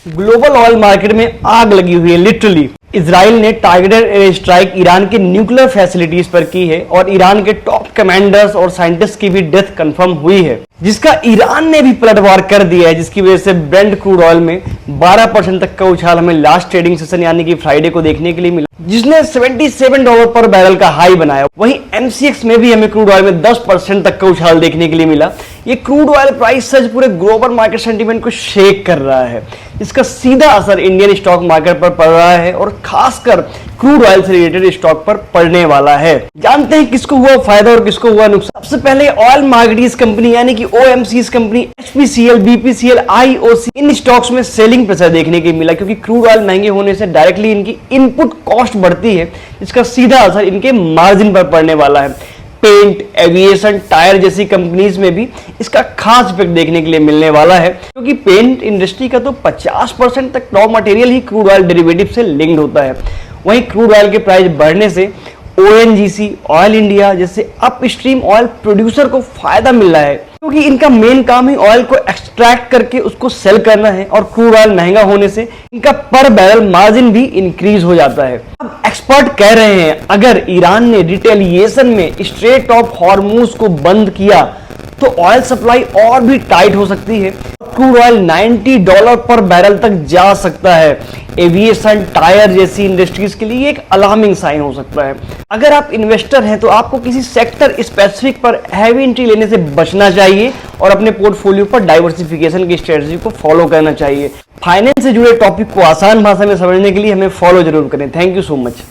Global oil market में आग लगी हुई है लिटरली। इजराइल ने टारगेटेड एयर स्ट्राइक ईरान के न्यूक्लियर फैसिलिटीज पर की है और ईरान के टॉप कमांडर्स और साइंटिस्ट की भी डेथ कंफर्म हुई है, जिसका ईरान ने भी पलटवार कर दिया है, जिसकी वजह से ब्रेंट क्रूड ऑयल में 12% तक का उछाल हमें लास्ट ट्रेडिंग सेशन यानी कि फ्राइडे को देखने के लिए मिला, जिसने $77 पर बैरल का हाई बनाया। वहीं MCX में भी हमें क्रूड ऑयल में 10% तक का उछाल देखने के लिए मिला। ये क्रूड ऑयल प्राइस सर्ज पूरे ग्लोबल मार्केट सेंटीमेंट को शेक कर रहा है। इसका सीधा असर इंडियन स्टॉक मार्केट पर पड़ रहा है और खासकर क्रूड ऑयल से रिलेटेड स्टॉक पर पड़ने वाला है। जानते हैं किसको हुआ फायदा और किसको हुआ नुकसान। सबसे पहले ऑयल मार्केटीज कंपनी यानी कि OMCs company HPCL, BPCL, IOC, इन स्टॉक्स में सेलिंग प्रेशर देखने के मिला, क्योंकि क्रूड ऑयल महंगे होने से डायरेक्टली इनकी इनपुट कॉस्ट बढ़ती है, जिसका सीधा असर इनके मार्जिन पर पड़ने वाला है। पेंट, एविएशन, टायर जैसी कंपनीज में भी इसका खास इफेक्ट देखने के लिए मिलने वाला है, क्योंकि पेंट इंडस्ट्री का तो 50% तक रॉ मटेरियल ही क्रूड ऑयल डेरिवेटिव से लिंक्ड होता है। वहीं क्रूड ऑयल के प्राइस बढ़ने से ONGC, ऑयल इंडिया जैसे अपस्ट्रीम ऑयल प्रोड्यूसर को फायदा मिल रहा है, क्योंकि इनका मेन काम ही ऑयल को एक्सट्रैक्ट करके उसको सेल करना है और क्रूड ऑयल महंगा होने से इनका पर बैरल मार्जिन भी इंक्रीज हो जाता है। अब एक्सपर्ट कह रहे हैं अगर ईरान ने रिटेलिएशन में स्ट्रेट ऑफ हॉर्मुज को बंद किया तो ऑयल सप्लाई और भी टाइट हो सकती है, क्रूड ऑयल $90 पर बैरल तक जा सकता है। एविएशन, टायर जैसी इंडस्ट्रीज के लिए एक अलार्मिंग साइन हो सकता है। अगर आप इन्वेस्टर हैं तो आपको किसी सेक्टर स्पेसिफिक पर हैवी एंट्री लेने से बचना चाहिए और अपने पोर्टफोलियो पर डाइवर्सिफिकेशन की स्ट्रेटजी को फॉलो करना चाहिए। फाइनेंस से जुड़े टॉपिक को आसान भाषा में समझने के लिए हमें फॉलो जरूर करें। Thank you so much.